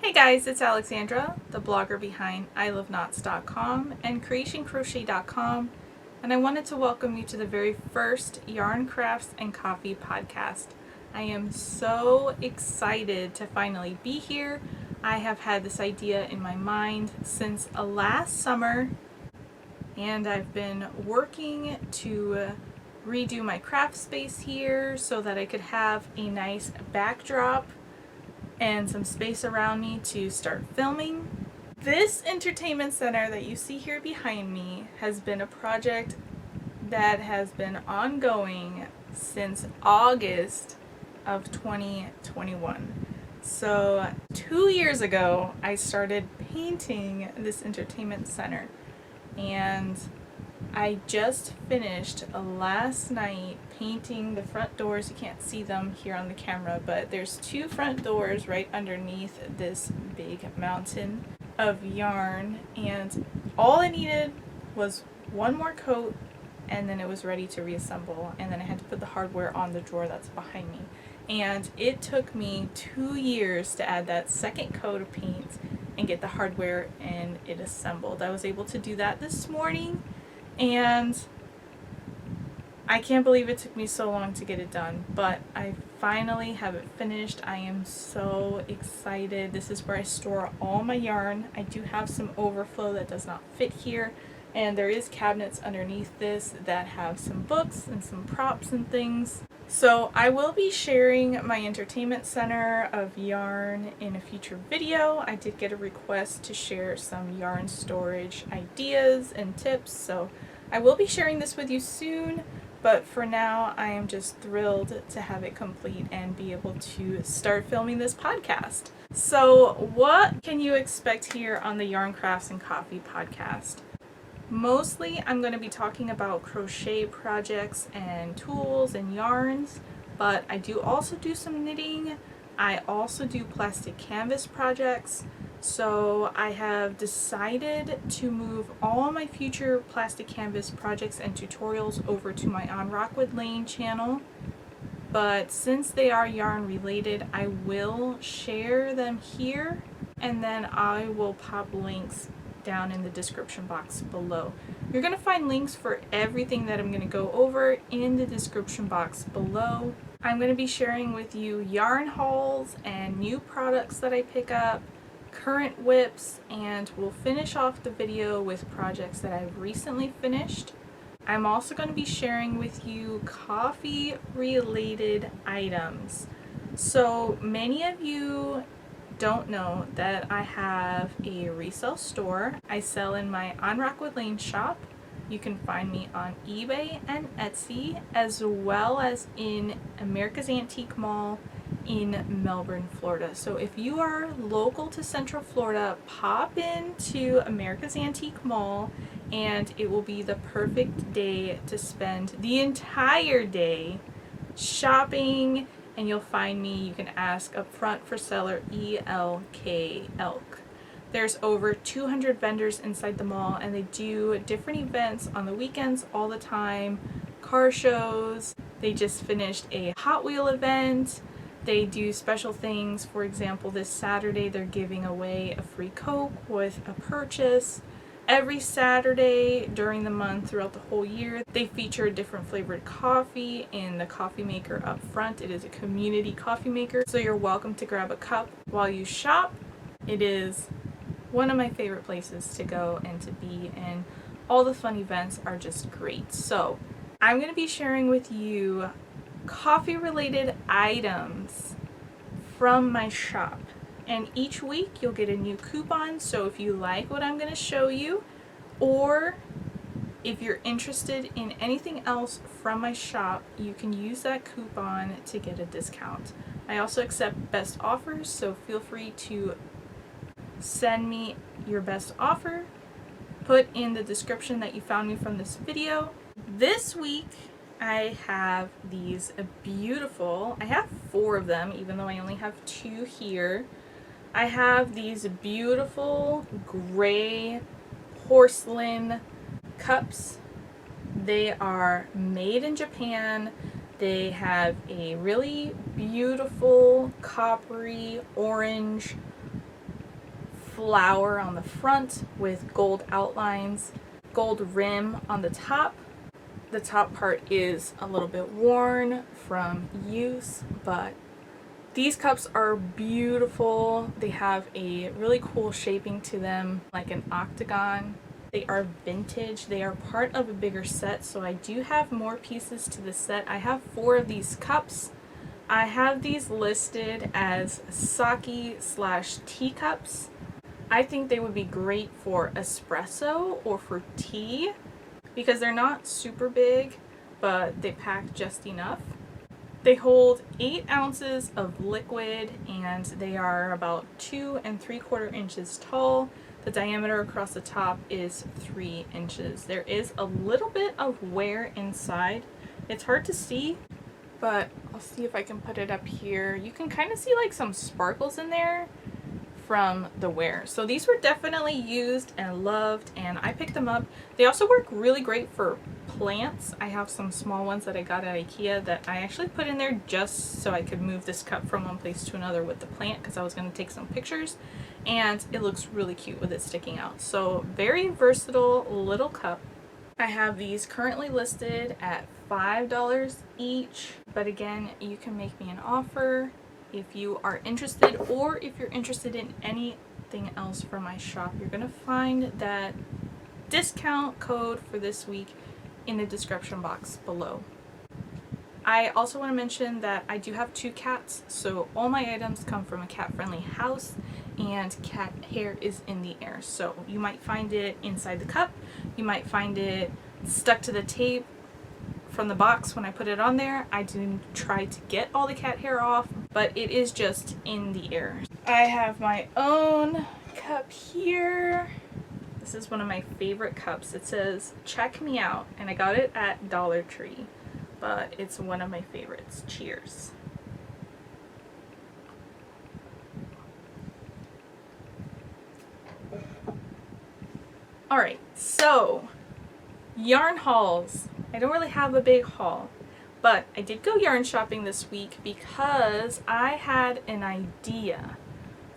Hey guys, it's Alexandra, the blogger behind EyeLoveKnots.com and CreationCrochet.com, and I wanted to welcome you to the very first Yarn Crafts and Coffee podcast. I am so excited to finally be here. I have had this idea in my mind since last summer, and I've been working to redo my craft space here so that I could have a nice backdrop and some space around me to start filming. This entertainment center that you see here behind me has been a project that has been ongoing since August of 2021. So 2 years ago I started painting this entertainment center, and I just finished last night painting the front doors. You can't see them here on the camera, but there's two front doors right underneath this big mountain of yarn, and all I needed was one more coat and then it was ready to reassemble, and then I had to put the hardware on the drawer that's behind me. And it took me 2 years to add that second coat of paint and get the hardware and it assembled. I was able to do that this morning, and I can't believe it took me so long to get it done, but I finally have it finished. I am so excited. This is where I store all my yarn. I do have some overflow that does not fit here, and there is cabinets underneath this that have some books and some props and things. So I will be sharing my entertainment center of yarn in a future video. I did get a request to share some yarn storage ideas and tips, so I will be sharing this with you soon, but for now I am just thrilled to have it complete and be able to start filming this podcast. So what can you expect here on the Yarn Crafts and Coffee podcast? Mostly I'm going to be talking about crochet projects and tools and yarns, but I do also do some knitting. I also do plastic canvas projects. So I have decided to move all my future plastic canvas projects and tutorials over to my OnRockwoodLane channel. But since they are yarn related, I will share them here, and then I will pop links down in the description box below. You're going to find links for everything that I'm going to go over in the description box below. I'm going to be sharing with you yarn hauls and new products that I pick up, current whips, and we'll finish off the video with projects that I've recently finished. I'm also going to be sharing with you coffee related items. So many of you don't know that I have a resale store. I sell in my OnRockwoodLaneShop. You can find me on eBay and Etsy, as well as in America's Antique Mall in Melbourne, Florida. So if you are local to Central Florida, pop into America's Antique Mall, and it will be the perfect day to spend the entire day shopping. And you'll find me, you can ask up front for seller ELK. There's over 200 vendors inside the mall, and they do different events on the weekends all the time. Car shows, they just finished a Hot Wheel event. They do special things. For example, this Saturday they're giving away a free Coke with a purchase. Every Saturday during the month throughout the whole year, they feature a different flavored coffee in the coffee maker up front. It is a community coffee maker, so you're welcome to grab a cup while you shop. It is one of my favorite places to go and to be, and all the fun events are just great. So I'm going to be sharing with you coffee related items from my shop. And each week you'll get a new coupon, so if you like what I'm going to show you, or if you're interested in anything else from my shop, you can use that coupon to get a discount. I also accept best offers, so feel free to send me your best offer. Put in the description that you found me from this video. This week I have these beautiful, I have 4 of them, even though I only have 2 here. I have these beautiful gray porcelain cups. They are made in Japan. They have a really beautiful coppery orange flower on the front with gold outlines, gold rim on the top. The top part is a little bit worn from use, but these cups are beautiful. They have a really cool shaping to them, like an octagon. They are vintage. They are part of a bigger set, so I do have more pieces to the set. I have 4 of these cups. I have these listed as sake/tea cups. I think they would be great for espresso or for tea because they're not super big, but they pack just enough. They hold 8 ounces of liquid and they are about 2 3/4 inches tall. The diameter across the top is 3 inches. There is a little bit of wear inside. It's hard to see, but I'll see if I can put it up here. You can kind of see like some sparkles in there from the wear. So these were definitely used and loved, and I picked them up. They also work really great for plants. I have some small ones that I got at IKEA that I actually put in there just so I could move this cup from one place to another with the plant because I was going to take some pictures, and it looks really cute with it sticking out. So very versatile little cup. I have these currently listed at $5 each, but again, you can make me an offer if you are interested, or if you're interested in anything else from my shop. You're gonna find that discount code for this week in the description box below. I also want to mention that I do have 2 cats, so all my items come from a cat-friendly house, and cat hair is in the air. So you might find it inside the cup, you might find it stuck to the tape from the box when I put it on there. I didn't try to get all the cat hair off, but it is just in the air. I have my own cup here. This is one of my favorite cups. It says "Check Me Out," and I got it at Dollar Tree, but it's one of my favorites. Cheers. Alright, so yarn hauls. I don't really have a big haul, but I did go yarn shopping this week because I had an idea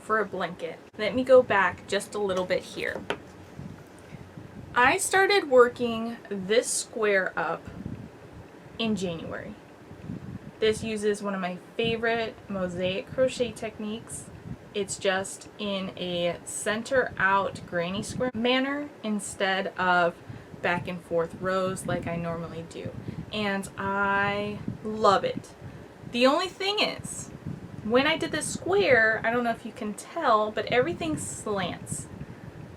for a blanket. Let me go back just a little bit here. I started working this square up in January. This uses one of my favorite mosaic crochet techniques. It's just in a center out granny square manner instead of back and forth rows like I normally do, and I love it. The only thing is, when I did this square, I don't know if you can tell, but everything slants.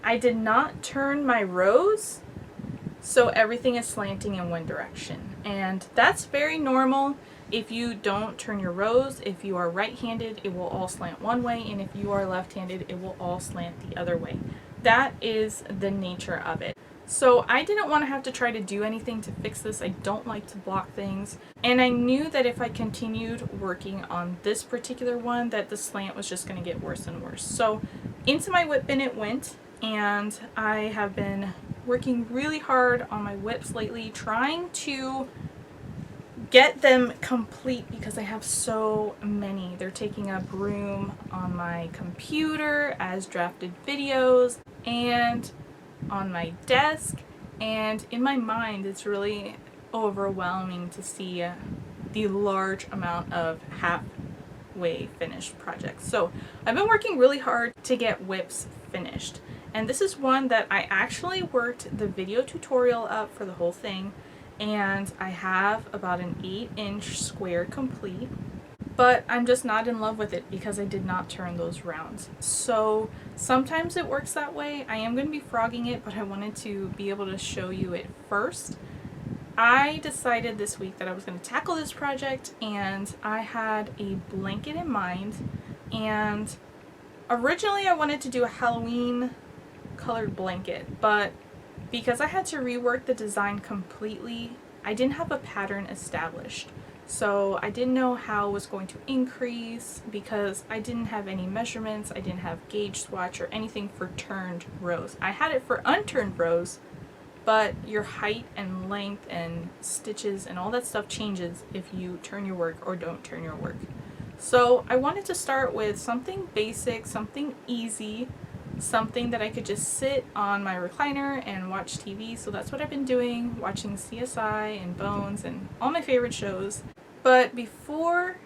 I did not turn my rows, so everything is slanting in one direction, and that's very normal. If you don't turn your rows, if you are right-handed, it will all slant one way, and if you are left-handed, it will all slant the other way. That is the nature of it. So I didn't want to have to try to do anything to fix this. I don't like to block things, and I knew that if I continued working on this particular one that the slant was just going to get worse and worse. So into my whip bin it went, and I have been working really hard on my whips lately, trying to get them complete because I have so many. They're taking up room on my computer as drafted videos and on my desk, and in my mind it's overwhelming to see the large amount of halfway finished projects. So I've been working really hard to get whips finished, and this is one that I actually worked the video tutorial up for the whole thing, and I have about an 8-inch square complete, but I'm just not in love with it because I did not turn those rounds. So sometimes it works that way. I am going to be frogging it, but I wanted to be able to show you it first. I decided this week that I was going to tackle this project, and I had a blanket in mind, and originally I wanted to do a Halloween colored blanket, but because I had to rework the design completely, I didn't have a pattern established. So I didn't know how it was going to increase because I didn't have any measurements. I didn't have gauge swatch or anything for turned rows. I had it for unturned rows, but your height and length and stitches and all that stuff changes if you turn your work or don't turn your work. So I wanted to start with something basic, something easy, something that I could just sit on my recliner and watch TV. So that's what I've been doing, watching CSI and Bones and all my favorite shows. But before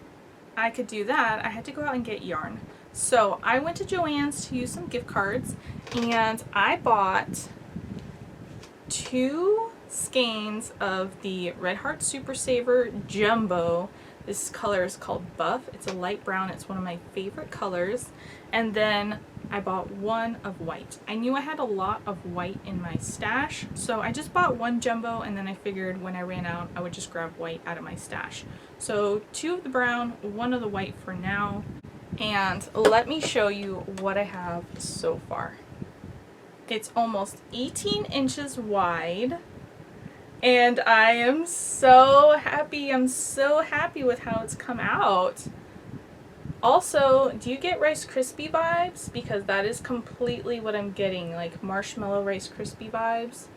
I could do that, I had to go out and get yarn. So I went to JoAnn's to use some gift cards, and I bought 2 skeins of the Red Heart Super Saver Jumbo. This color is called Buff. It's a light brown. It's one of my favorite colors. And then I bought 1 of white. I knew I had a lot of white in my stash, so I just bought 1 jumbo, and then I figured when I ran out I would just grab white out of my stash. So 2 of the brown, 1 of the white for now. And let me show you what I have so far. It's almost 18 inches wide, and I am so happy. I'm so happy with how it's come out. Also, do you get Rice Krispie vibes? Because that is completely what I'm getting, like marshmallow Rice Krispie vibes.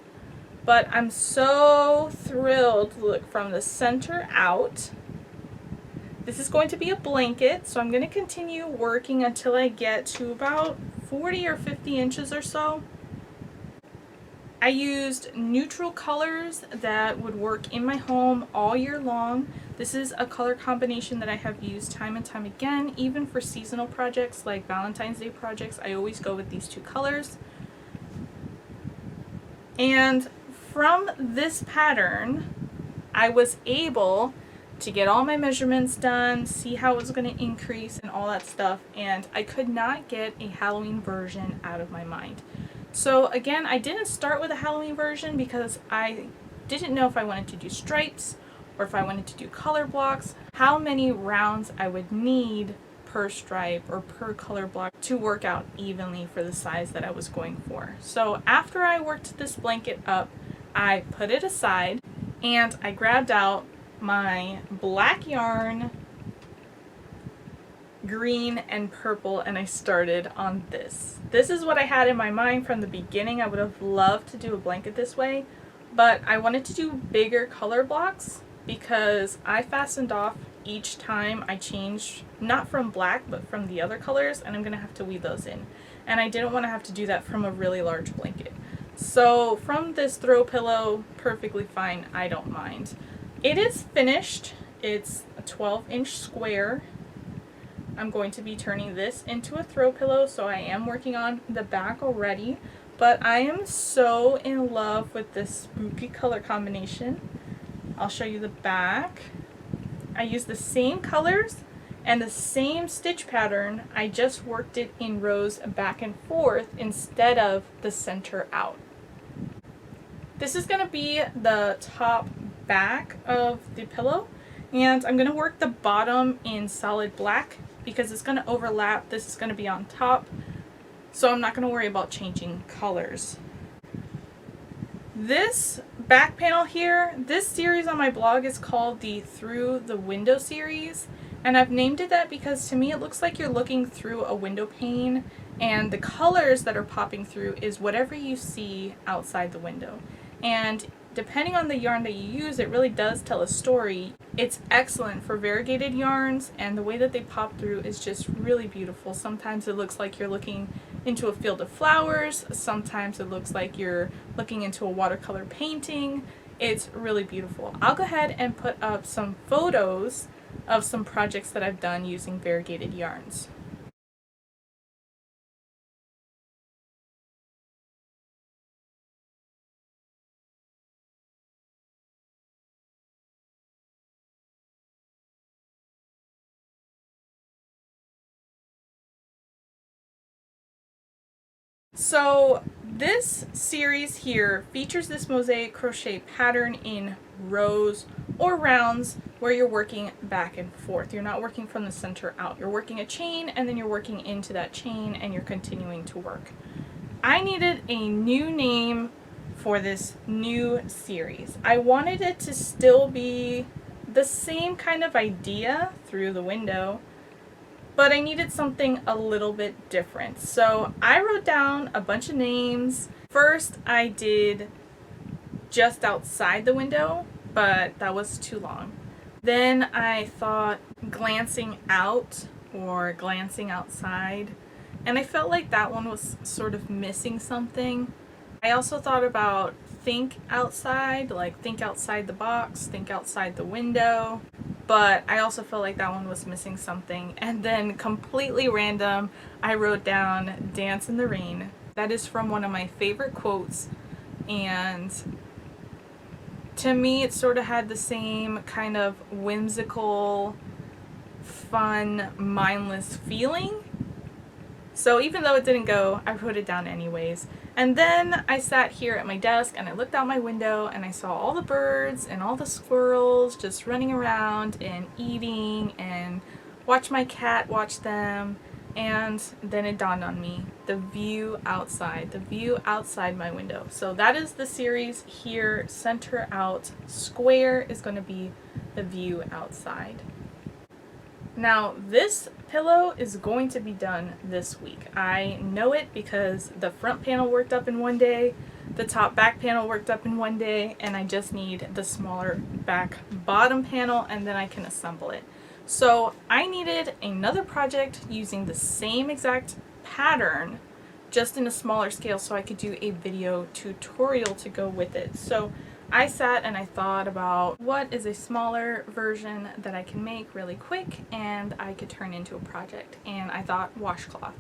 But I'm so thrilled. Look, from the center out. This is going to be a blanket, so I'm going to continue working until I get to about 40 or 50 inches or so. I used neutral colors that would work in my home all year long. This is a color combination that I have used time and time again, even for seasonal projects like Valentine's Day projects. I always go with these 2 colors. And from this pattern, I was able to get all my measurements done, see how it was going to increase and all that stuff, and I could not get a Halloween version out of my mind. So again, I didn't start with a Halloween version because I didn't know if I wanted to do stripes or if I wanted to do color blocks, how many rounds I would need per stripe or per color block to work out evenly for the size that I was going for. So after I worked this blanket up, I put it aside and I grabbed out my black yarn, green and purple, and I started on this. This is what I had in my mind from the beginning. I would have loved to do a blanket this way, but I wanted to do bigger color blocks because I fastened off each time I changed, not from black but from the other colors, and I'm gonna have to weave those in, and I didn't want to have to do that from a really large blanket. So from this throw pillow, perfectly fine, I don't mind. It is finished. It's a 12-inch square. I'm going to be turning this into a throw pillow, so I am working on the back already, but I am so in love with this spooky color combination. I'll show you the back. I used the same colors and the same stitch pattern. I just worked it in rows back and forth instead of the center out. This is going to be the top back of the pillow, and I'm going to work the bottom in solid black because it's going to overlap. This is going to be on top, so I'm not going to worry about changing colors. This back panel here, this series on my blog is called the Through the Window series, and I've named it that because to me it looks like you're looking through a window pane, and the colors that are popping through is whatever you see outside the window. And depending on the yarn that you use, it really does tell a story. It's excellent for variegated yarns, and the way that they pop through is just really beautiful. Sometimes it looks like you're looking into a field of flowers. Sometimes it looks like you're looking into a watercolor painting. It's really beautiful. I'll go ahead and put up some photos of some projects that I've done using variegated yarns. So this series here features this mosaic crochet pattern in rows or rounds where you're working back and forth. You're not working from the center out. You're working a chain and then you're working into that chain and you're continuing to work. I needed a new name for this new series. I wanted it to still be the same kind of idea, through the window, but I needed something a little bit different. So I wrote down a bunch of names. First I did just outside the window, but that was too long. Then I thought glancing out or glancing outside. and I felt like that one was sort of missing something. I also thought about think outside, like think outside the box, think outside the window, but I also felt like that one was missing something. And then completely random, I wrote down dance in the rain. That is from one of my favorite quotes, and to me it sort of had the same kind of whimsical, fun, mindless feeling. So even though it didn't go, I wrote it down anyways. And then I sat here at my desk and I looked out my window and I saw all the birds and all the squirrels just running around and eating, and watched my cat watch them. And then it dawned on me, the view outside my window. So that is the series here. Center out square is going to be the view outside. Now this pillow is going to be done this week. I know it because the front panel worked up in one day, the top back panel worked up in one day, and I just need the smaller back bottom panel and then I can assemble it. So I needed another project using the same exact pattern, just in a smaller scale, so I could do a video tutorial to go with it. So I sat and I thought about what is a smaller version that I can make really quick and I could turn into a project, and I thought washcloth.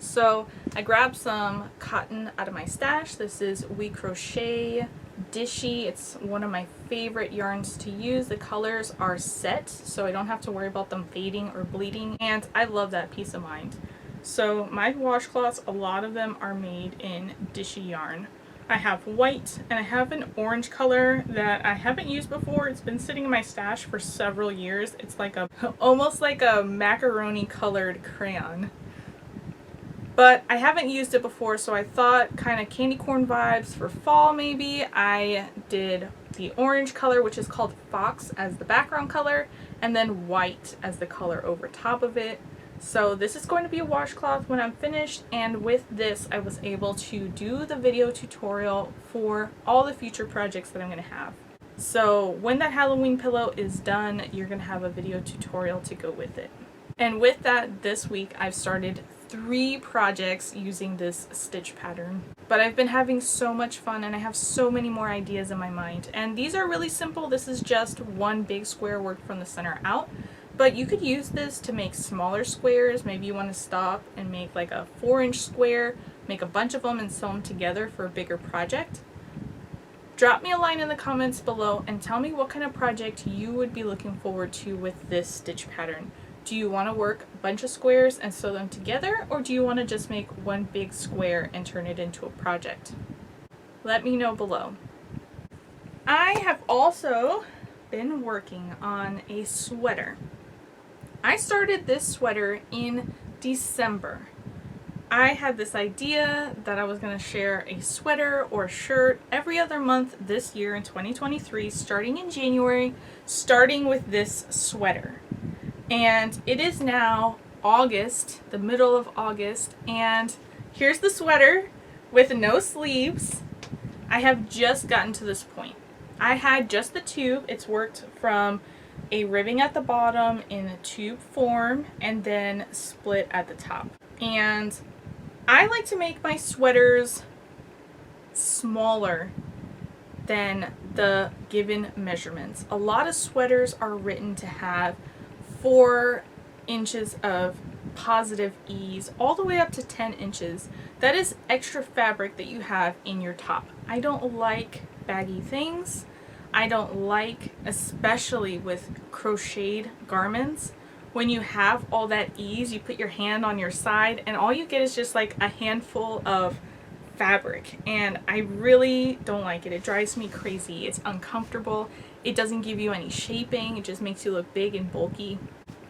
So I grabbed some cotton out of my stash. This is We Crochet Dishy. It's one of my favorite yarns to use. The colors are set, so I don't have to worry about them fading or bleeding, and I love that peace of mind. So my washcloths, a lot of them are made in Dishy yarn. I have white and I have an orange color that I haven't used before. It's been sitting in my stash for several years. It's like almost like a macaroni colored crayon. But I haven't used it before, so I thought kind of candy corn vibes for fall maybe. I did the orange color, which is called Fox, as the background color, and then white as the color over top of it. So this is going to be a washcloth when I'm finished, and with this I was able to do the video tutorial for all the future projects that I'm going to have. So when that Halloween pillow is done, you're going to have a video tutorial to go with it. And with that, this week I've started 3 projects using this stitch pattern. But I've been having so much fun and I have so many more ideas in my mind. And these are really simple. This is just one big square worked from the center out. But you could use this to make smaller squares. Maybe you want to stop and make like a 4-inch square, make a bunch of them and sew them together for a bigger project. Drop me a line in the comments below and tell me what kind of project you would be looking forward to with this stitch pattern. Do you want to work a bunch of squares and sew them together, or do you want to just make one big square and turn it into a project? Let me know below. I have also been working on a sweater. I started this sweater in December. I had this idea that I was going to share a sweater or a shirt every other month this year in 2023, starting in January, starting with this sweater. And it is now August, the middle of August, and here's the sweater with no sleeves. I have just gotten to this point. I had just the tube. It's worked from a ribbing at the bottom in a tube form and then split at the top. And I like to make my sweaters smaller than the given measurements. A lot of sweaters are written to have 4 inches of positive ease all the way up to 10 inches. That is extra fabric that you have in your top. I don't like baggy things. I don't like, especially with crocheted garments, when you have all that ease, you put your hand on your side and all you get is just like a handful of fabric, and I really don't like it. It drives me crazy. It's uncomfortable. It doesn't give you any shaping. It just makes you look big and bulky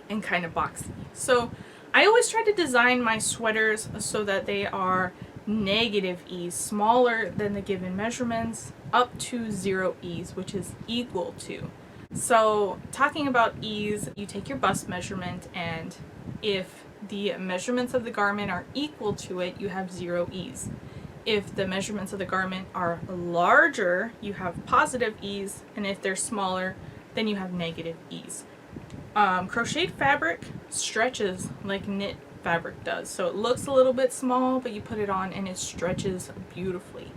and kind of boxy. So I always try to design my sweaters so that they are negative ease, smaller than the given measurements, up to 0 ease, which is equal to. So talking about ease, you take your bust measurement, and if the measurements of the garment are equal to it, you have 0 ease. If the measurements of the garment are larger, you have positive ease, and if they're smaller, then you have negative ease. Crocheted fabric stretches like knit fabric does. So it looks a little bit small, but you put it on and it stretches beautifully.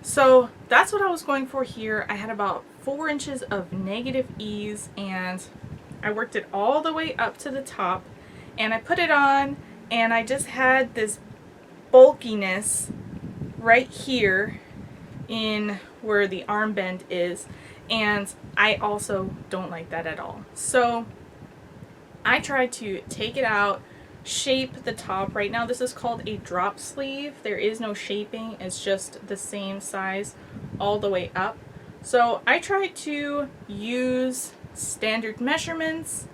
So that's what I was going for here. I had about 4 inches of negative ease, and I worked it all the way up to the top, and I put it on, and I just had this bulkiness right here in where the arm bend is, and I also don't like that at all. So I tried to take it out, shape the top. Right now this is called a drop sleeve. There is no shaping, it's just the same size all the way up. So I tried to use standard measurements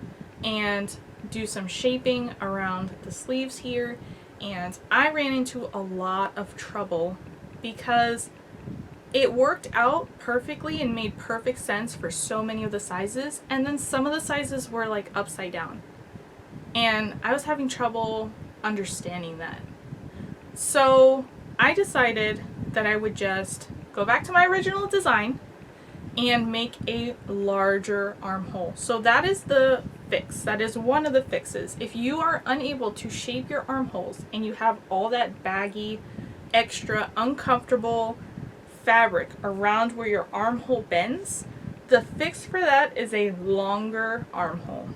and do some shaping around the sleeves here, and I ran into a lot of trouble because it worked out perfectly and made perfect sense for so many of the sizes, and then some of the sizes were like upside down, and I was having trouble understanding that. So I decided that I would just go back to my original design and make a larger armhole. So that is the fix. That is one of the fixes. If you are unable to shape your armholes and you have all that baggy, extra uncomfortable fabric around where your armhole bends, the fix for that is a longer armhole.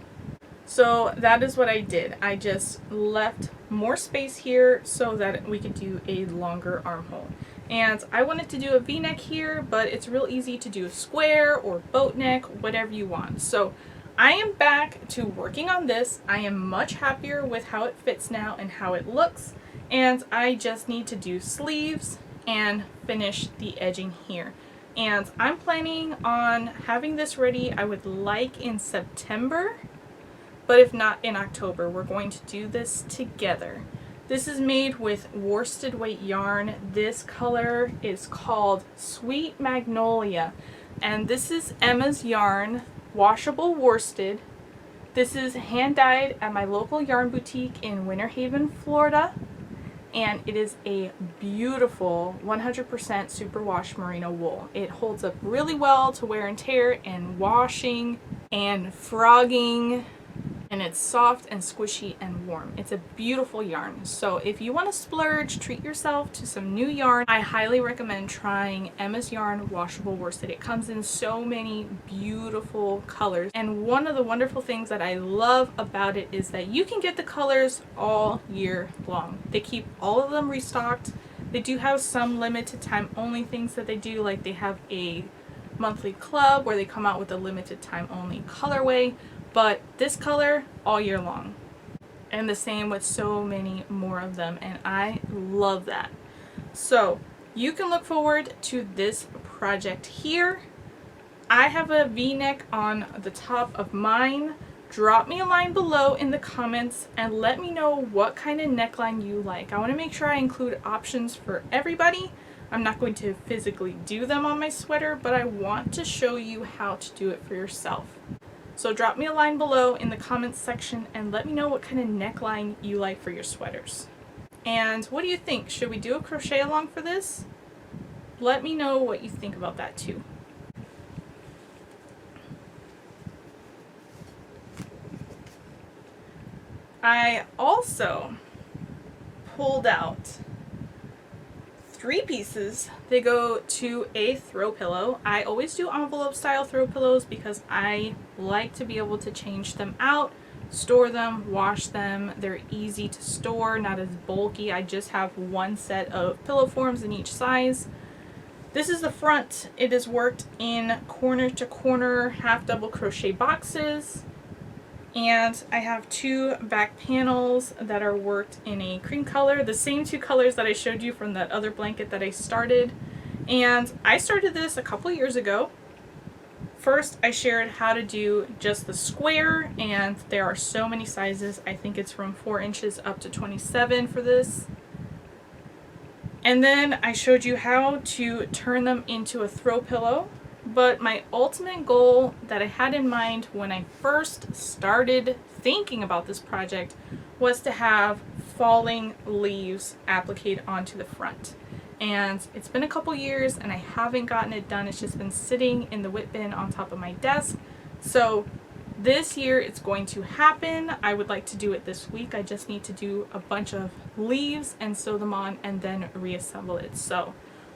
So that is what I did. I just left more space here so that we could do a longer armhole. And I wanted to do a V-neck here, but it's real easy to do a square or boat neck, whatever you want. So I am back to working on this. I am much happier with how it fits now and how it looks. And I just need to do sleeves and finish the edging here. And I'm planning on having this ready, I would like in September, but if not in October. We're going to do this together. This is made with worsted weight yarn. This color is called Sweet Magnolia, and this is Emma's yarn, washable worsted. This is hand dyed at my local yarn boutique in Winter Haven, Florida, and it is a beautiful 100% superwash merino wool. It holds up really well to wear and tear and washing and frogging, and it's soft and squishy and warm. It's a beautiful yarn. So if you want to splurge, treat yourself to some new yarn, I highly recommend trying Emma's Yarn washable worsted. It comes in so many beautiful colors, and one of the wonderful things that I love about it is that you can get the colors all year long. They keep all of them restocked. They do have some limited time only things that they do, like they have a monthly club where they come out with a limited time only colorway. But this color all year long, and the same with so many more of them, and I love that. So you can look forward to this project here. I have a V-neck on the top of mine. Drop me a line below in the comments and let me know what kind of neckline you like. I want to make sure I include options for everybody. I'm not going to physically do them on my sweater, but I want to show you how to do it for yourself. So drop me a line below in the comments section and let me know what kind of neckline you like for your sweaters. And what do you think? Should we do a crochet along for this? Let me know what you think about that too. I also pulled out 3 pieces. They go to a throw pillow. I always do envelope style throw pillows because I like to be able to change them out, store them, wash them. They're easy to store, not as bulky. I just have one set of pillow forms in each size. This is the front. It is worked in corner to corner half double crochet boxes. And I have 2 back panels that are worked in a cream color, the same 2 colors that I showed you from that other blanket that I started. And I started this a couple years ago. First, I shared how to do just the square, and there are so many sizes. I think it's from 4 inches up to 27 for this. And then I showed you how to turn them into a throw pillow. But my ultimate goal that I had in mind when I first started thinking about this project was to have falling leaves appliqued onto the front. And it's been a couple years and I haven't gotten it done. It's just been sitting in the whip bin on top of my desk. So this year it's going to happen. I would like to do it this week. I just need to do a bunch of leaves and sew them on and then reassemble it. So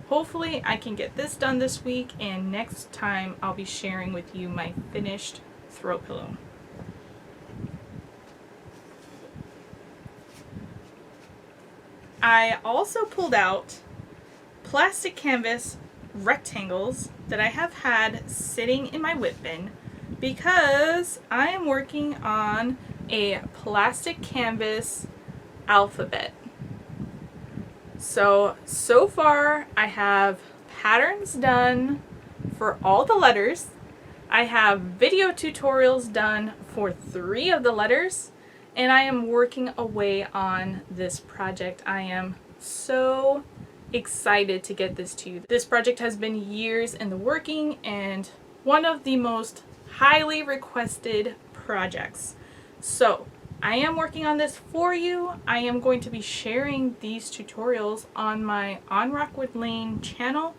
hopefully I can get this done this week, and next time I'll be sharing with you my finished throw pillow. I also pulled out plastic canvas rectangles that I have had sitting in my whip bin because I am working on a plastic canvas alphabet. So far I have patterns done for all the letters. I have video tutorials done for 3 of the letters, and I am working away on this project. I am so excited to get this to you. This project has been years in the working and one of the most highly requested projects. So I am working on this for you. I am going to be sharing these tutorials on my OnRockwoodLane channel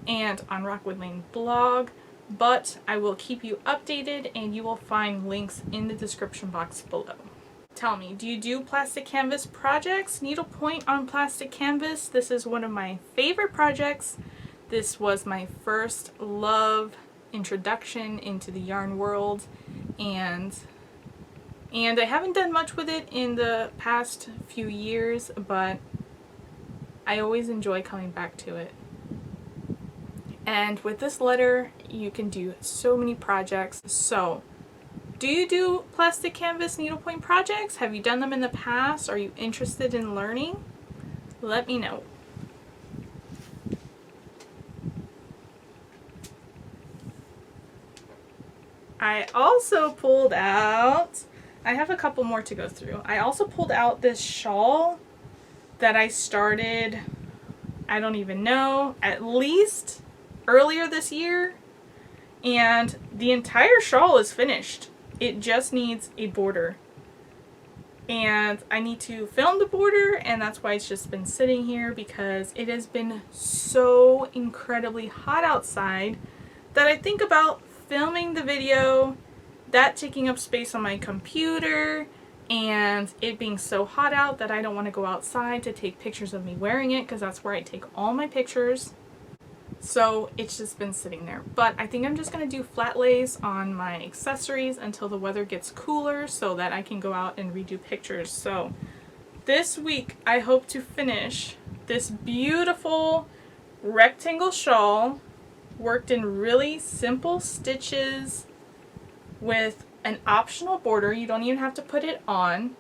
and OnRockwoodLane blog, but I will keep you updated and you will find links in the description box below. Tell me, do you do plastic canvas projects? Needlepoint on plastic canvas? This is one of my favorite projects. This was my first love introduction into the yarn world, and I haven't done much with it in the past few years, but I always enjoy coming back to it. And with this letter, you can do so many projects. So, do you do plastic canvas needlepoint projects? Have you done them in the past? Are you interested in learning? Let me know. I also pulled out, I have a couple more to go through. I also pulled out this shawl that I started, I don't even know, at least earlier this year. And the entire shawl is finished. It just needs a border. And I need to film the border, and that's why it's just been sitting here, because it has been so incredibly hot outside that I think about filming the video, that taking up space on my computer, and it being so hot out that I don't want to go outside to take pictures of me wearing it, because that's where I take all my pictures. So it's just been sitting there. But I think I'm just going to do flat lays on my accessories until the weather gets cooler so that I can go out and redo pictures. So this week I hope to finish this beautiful rectangle shawl worked in really simple stitches with an optional border. You don't even have to put it on.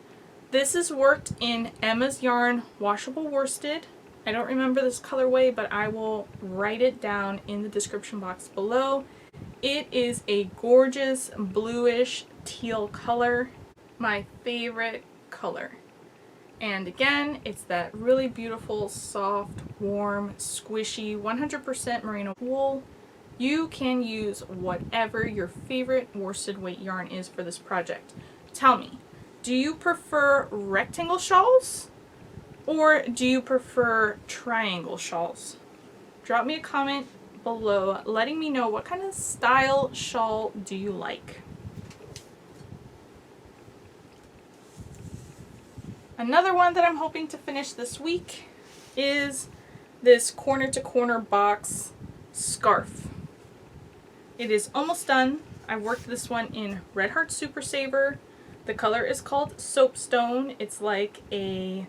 This is worked in Emma's Yarn washable worsted. I don't remember this colorway, but I will write it down in the description box below. It is a gorgeous bluish teal color, my favorite color. And again, it's that really beautiful, soft, warm, squishy, 100% merino wool. You can use whatever your favorite worsted weight yarn is for this project. Tell me, do you prefer rectangle shawls? Or do you prefer triangle shawls? Drop me a comment below letting me know what kind of style shawl do you like. Another one that I'm hoping to finish this week is this corner to corner box scarf. It is almost done. I worked this one in Red Heart Super Saver. The color is called Soapstone. It's like a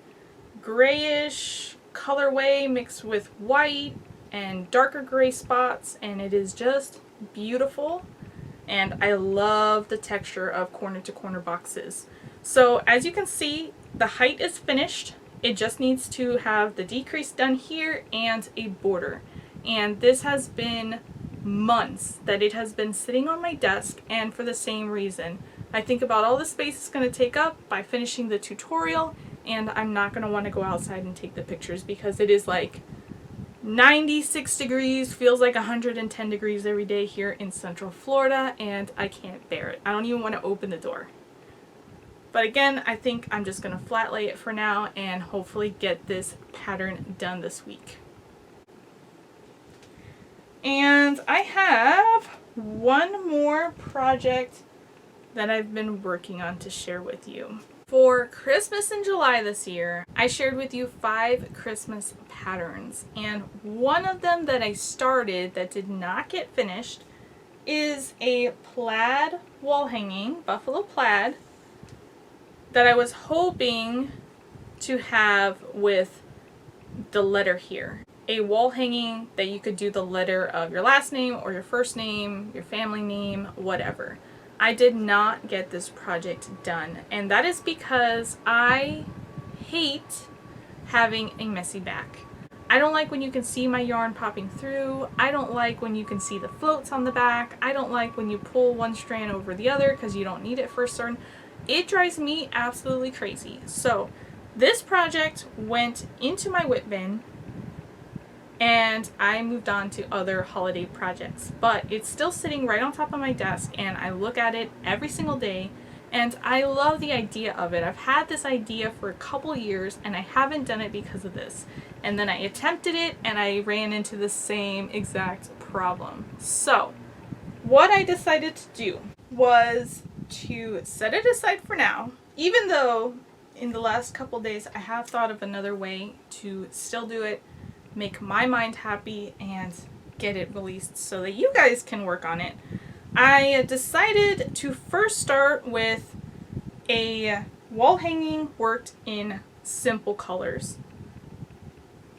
grayish colorway mixed with white and darker gray spots, and it is just beautiful, and I love the texture of corner to corner boxes. So as you can see, the height is finished. It just needs to have the decrease done here and a border, and this has been months that it has been sitting on my desk, and for the same reason. I think about all the space it's going to take up by finishing the tutorial, and I'm not going to want to go outside and take the pictures because it is like 96 degrees, feels like 110 degrees every day here in Central Florida, and I can't bear it. I don't even want to open the door. But again, I think I'm just going to flat lay it for now and hopefully get this pattern done this week. And I have one more project that I've been working on to share with you. For Christmas in July this year, I shared with you 5 Christmas patterns, and one of them that I started that did not get finished is a plaid wall hanging, buffalo plaid, that I was hoping to have with the letter here. A wall hanging that you could do the letter of your last name or your first name, your family name, whatever. I did not get this project done, and that is because I hate having a messy back. I don't like when you can see my yarn popping through. I don't like when you can see the floats on the back. I don't like when you pull one strand over the other because you don't need it for certain. It drives me absolutely crazy. So this project went into my whip bin, and I moved on to other holiday projects, but it's still sitting right on top of my desk, and I look at it every single day, and I love the idea of it. I've had this idea for a couple years, and I haven't done it because of this. And then I attempted it, and I ran into the same exact problem. So what I decided to do was to set it aside for now, even though in the last couple days I have thought of another way to still do it, make my mind happy, and get it released so that you guys can work on it. I decided to first start with a wall hanging worked in simple colors.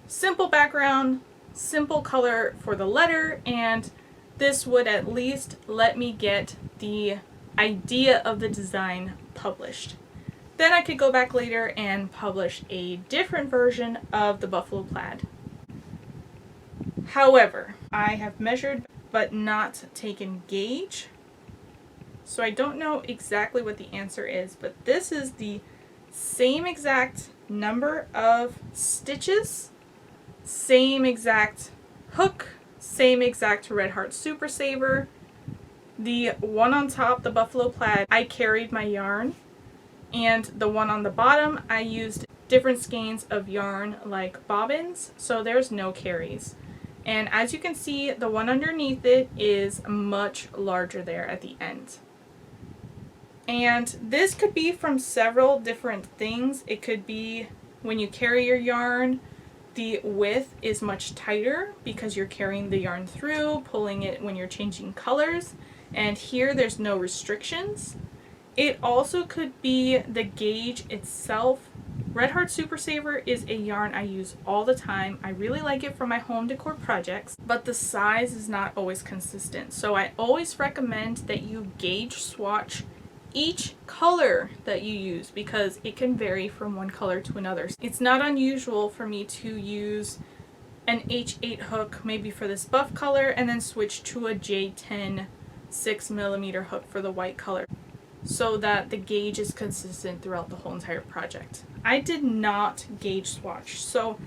Simple background, simple color for the letter, and this would at least let me get the idea of the design published. Then I could go back later and publish a different version of the buffalo plaid. However, I have measured but not taken gauge, so I don't know exactly what the answer is, but this is the same exact number of stitches, same exact hook, same exact Red Heart Super Saver. The one on top, the buffalo plaid, I carried my yarn, and the one on the bottom I used different skeins of yarn like bobbins, so there's no carries. And as you can see, the one underneath it is much larger there at the end. And this could be from several different things. It could be when you carry your yarn, the width is much tighter because you're carrying the yarn through, pulling it when you're changing colors. And here there's no restrictions. It also could be the gauge itself. Red Heart Super Saver is a yarn I use all the time. I really like it for my home decor projects, but the size is not always consistent. So I always recommend that you gauge swatch each color that you use because it can vary from one color to another. It's not unusual for me to use an H8 hook maybe for this buff color and then switch to a J10 6mm hook for the white color, so that the gauge is consistent throughout the whole entire project. I did not gauge swatch, so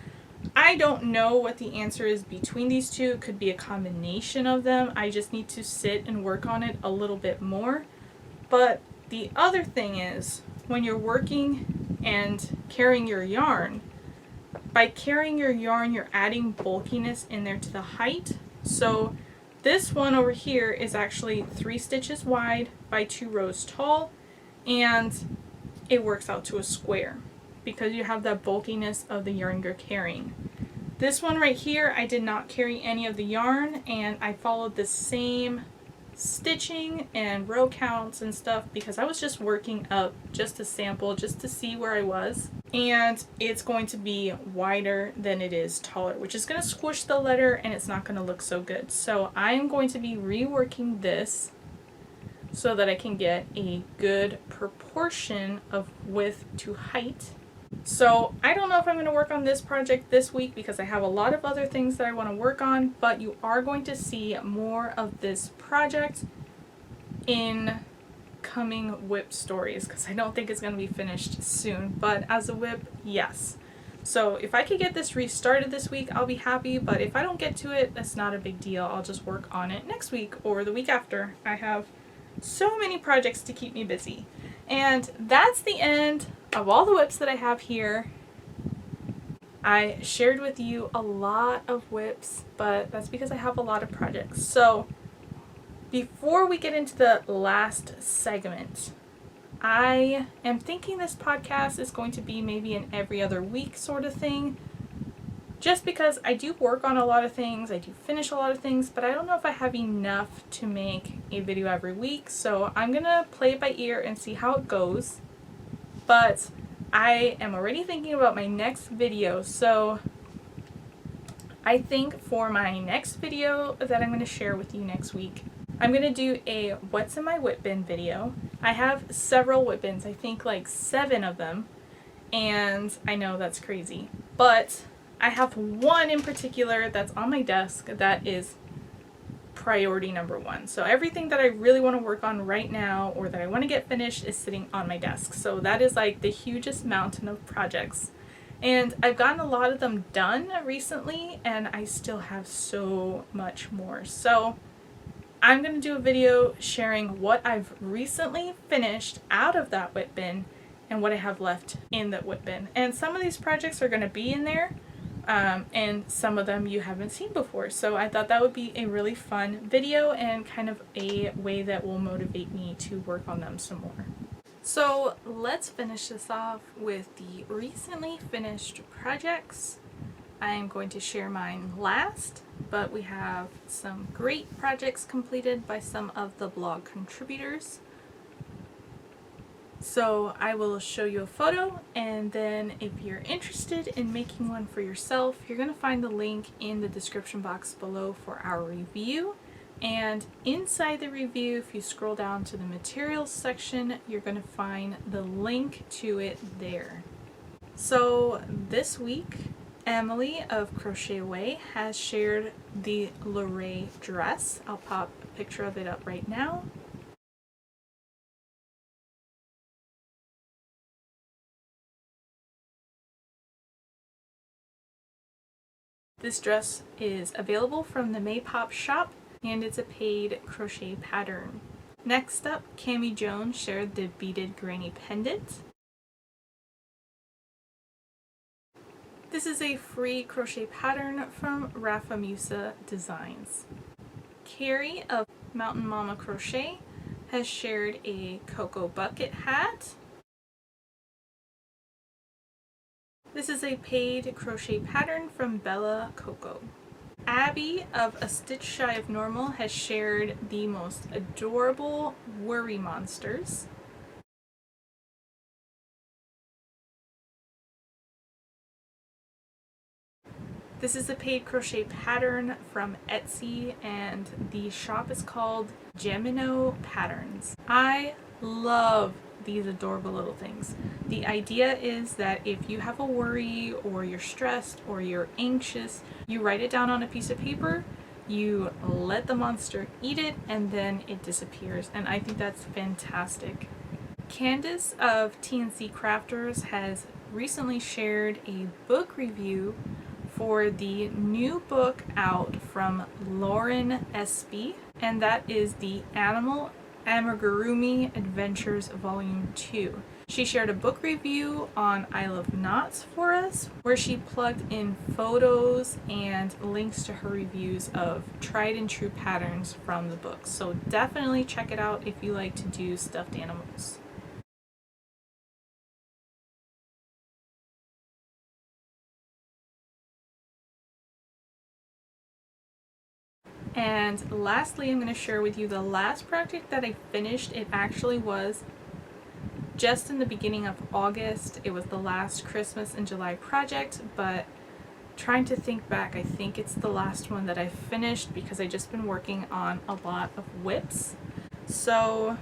I don't know what the answer is between these two. It could be a combination of them. I just need to sit and work on it a little bit more. But the other thing is, when you're working and carrying your yarn, by carrying your yarn, you're adding bulkiness in there to the height. So this one over here is actually 3 stitches wide by 2 rows tall, and it works out to a square because you have that bulkiness of the yarn you're carrying. This one right here, I did not carry any of the yarn, and I followed the same stitching and row counts and stuff because I was just working up just to sample, just to see where I was. And it's going to be wider than it is taller, which is going to squish the letter and it's not going to look so good. So I'm going to be reworking this so that I can get a good proportion of width to height. So I don't know if I'm going to work on this project this week because I have a lot of other things that I want to work on, but you are going to see more of this project in coming whip stories because I don't think it's going to be finished soon, but as a whip, yes. So if I could get this restarted this week, I'll be happy, but if I don't get to it, that's not a big deal. I'll just work on it next week or the week after. I have so many projects to keep me busy. And that's the end of all the whips that I have here. I shared with you a lot of whips, but that's because I have a lot of projects. So Before we get into the last segment, I am thinking this podcast is going to be maybe an every other week sort of thing. Just because I do work on a lot of things, I do finish a lot of things, but I don't know if I have enough to make a video every week. So I'm going to play it by ear and see how it goes. But I am already thinking about my next video. So I think for my next video that I'm going to share with you next week, I'm going to do a what's in my whip bin video. I have several whip bins, I think like 7 of them. And I know that's crazy, but I have one in particular that's on my desk that is priority number 1. So everything that I really want to work on right now or that I want to get finished is sitting on my desk. So that is like the hugest mountain of projects. And I've gotten a lot of them done recently and I still have so much more. So I'm going to do a video sharing what I've recently finished out of that whip bin and what I have left in the whip bin. And some of these projects are going to be in there. And some of them you haven't seen before. So I thought that would be a really fun video and kind of a way that will motivate me to work on them some more. So let's finish this off with the recently finished projects. I'm going to share mine last, but we have some great projects completed by some of the blog contributors. So I will show you a photo, and then if you're interested in making one for yourself, you're going to find the link in the description box below for our review. And inside the review, if you scroll down to the materials section, you're going to find the link to it there. So this week, Emily of Crochet Away has shared the Lorraine dress. I'll pop a picture of it up right now. This dress is available from the Maypop shop, and it's a paid crochet pattern. Next up, Cami Jones shared the beaded granny pendant. This is a free crochet pattern from Rafa Musa Designs. Carrie of Mountain Mama Crochet has shared a cocoa bucket hat. This is a paid crochet pattern from Bella Coco. Abby of A Stitch Shy of Normal has shared the most adorable worry monsters. This is a paid crochet pattern from Etsy, and the shop is called Gemino Patterns. I love these adorable little things. The idea is that if you have a worry or you're stressed or you're anxious, you write it down on a piece of paper, you let the monster eat it, and then it disappears. And I think that's fantastic. Candace of C2C Crafters has recently shared a book review for the new book out from Lauren SB, and that is the Animal Amigurumi Adventures Volume 2. She shared a book review on EyeLoveKnots for us, where she plugged in photos and links to her reviews of tried and true patterns from the book. So definitely check it out if you like to do stuffed animals. And lastly, I'm going to share with you the last project that I finished. It actually was just in the beginning of August. It was the last Christmas in July project, but trying to think back, I think it's the last one that I finished because I just been working on a lot of whips. So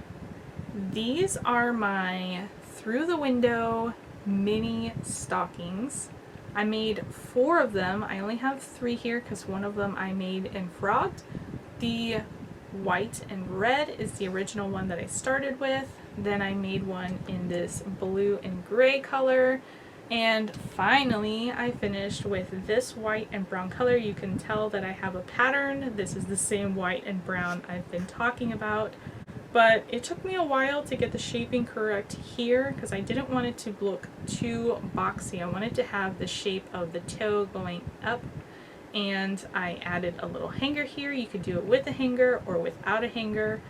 these are my through the window mini stockings. I made 4 of them. I only have 3 here because one of them I made and frogged. The white and red is the original one that I started with. Then I made one in this blue and gray color. And finally, I finished with this white and brown color. You can tell that I have a pattern. This is the same white and brown I've been talking about. But it took me a while to get the shaping correct here because I didn't want it to look too boxy. I wanted to have the shape of the toe going up and I added a little hanger here. You could do it with a hanger or without a hanger.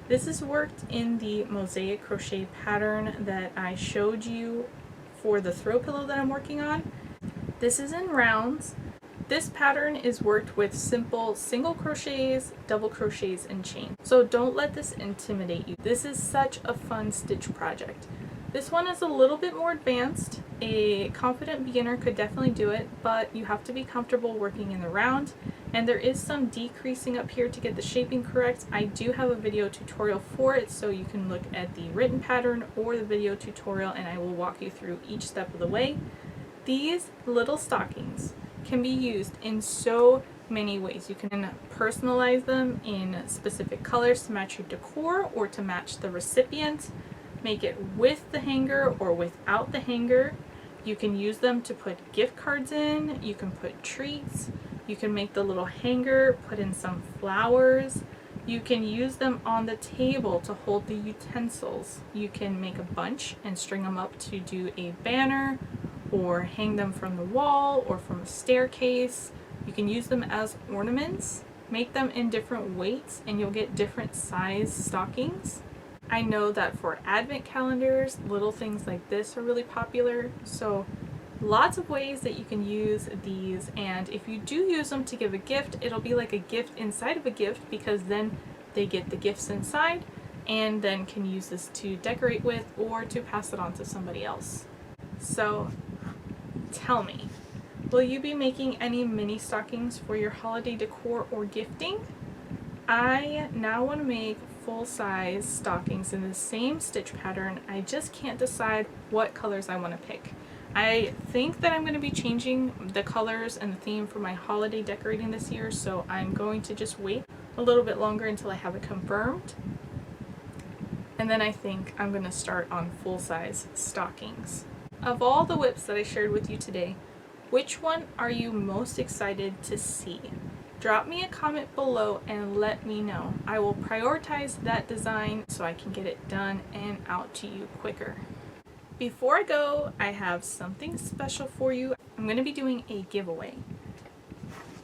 This is worked in the mosaic crochet pattern that I showed you for the throw pillow that I'm working on. This is in rounds. This pattern is worked with simple single crochets, double crochets, and chain. So don't let this intimidate you. This is such a fun stitch project. This one is a little bit more advanced. A confident beginner could definitely do it, but you have to be comfortable working in the round. And there is some decreasing up here to get the shaping correct. I do have a video tutorial for it, so you can look at the written pattern or the video tutorial, and I will walk you through each step of the way. These little stockings can be used in so many ways. You can personalize them in specific colors to match your decor or to match the recipient. Make it with the hanger or without the hanger. You can use them to put gift cards in. You can put treats. You can make the little hanger, put in some flowers. You can use them on the table to hold the utensils. You can make a bunch and string them up to do a banner, or hang them from the wall or from a staircase. You can use them as ornaments. Make them in different weights and you'll get different size stockings. I know that for advent calendars, little things like this are really popular. So lots of ways that you can use these, and if you do use them to give a gift, it'll be like a gift inside of a gift, because then they get the gifts inside and then can use this to decorate with or to pass it on to somebody else. So tell me, will you be making any mini stockings for your holiday decor or gifting? I now want to make full-size stockings in the same stitch pattern. I just can't decide what colors I want to pick. I think that I'm going to be changing the colors and the theme for my holiday decorating this year, so I'm going to just wait a little bit longer until I have it confirmed. And then I think I'm going to start on full-size stockings. Of all the whips that I shared with you today, which one are you most excited to see? Drop me a comment below and let me know. I will prioritize that design so I can get it done and out to you quicker. Before I go, I have something special for you. I'm going to be doing a giveaway.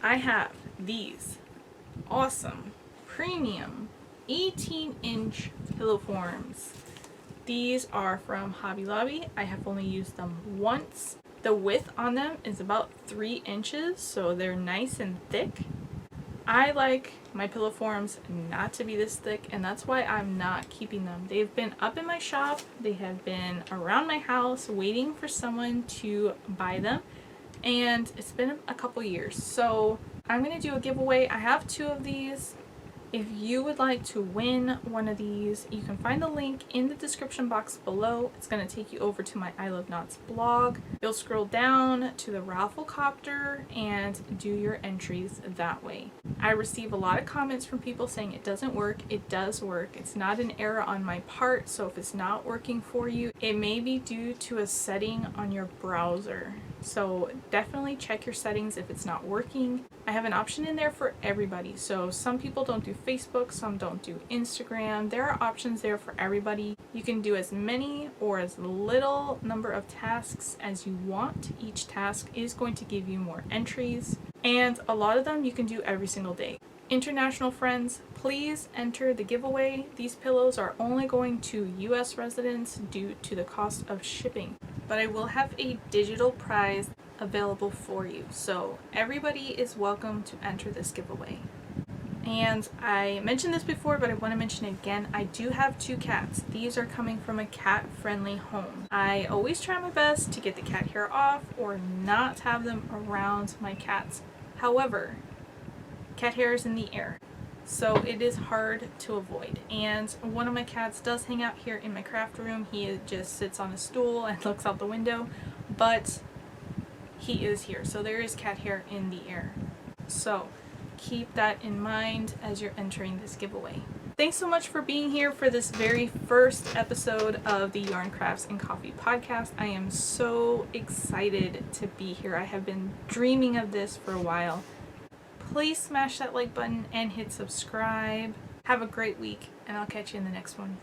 I have these awesome premium 18-inch pillow forms. These are from Hobby Lobby. I have only used them once. The width on them is about 3 inches, so they're nice and thick. I like my pillow forms not to be this thick, and that's why I'm not keeping them. They've been up in my shop. They have been around my house waiting for someone to buy them, and it's been a couple years. So I'm going to do a giveaway. I have 2 of these. If you would like to win one of these, you can find the link in the description box below. It's going to take you over to my EyeLoveKnots blog. You'll scroll down to the Rafflecopter and do your entries that way. I receive a lot of comments from people saying it doesn't work. It does work. It's not an error on my part, so if it's not working for you, it may be due to a setting on your browser. So definitely check your settings if it's not working. I have an option in there for everybody. So some people don't do Facebook, some don't do Instagram. There are options there for everybody. You can do as many or as little number of tasks as you want. Each task is going to give you more entries, and a lot of them you can do every single day. International friends, please enter the giveaway. These pillows are only going to US residents due to the cost of shipping, but I will have a digital prize available for you, so everybody is welcome to enter this giveaway. And I mentioned this before, but I want to mention it again. I do have 2 cats. These are coming from a cat-friendly home. I always try my best to get the cat hair off or not have them around my cats. However, cat hair is in the air, so it is hard to avoid. And one of my cats does hang out here in my craft room. He just sits on a stool and looks out the window, but he is here, so there is cat hair in the air. So keep that in mind as you're entering this giveaway. Thanks so much for being here for this very first episode of the Yarn Crafts and Coffee podcast. I am so excited to be here. I have been dreaming of this for a while. Please smash that like button and hit subscribe. Have a great week, and I'll catch you in the next one.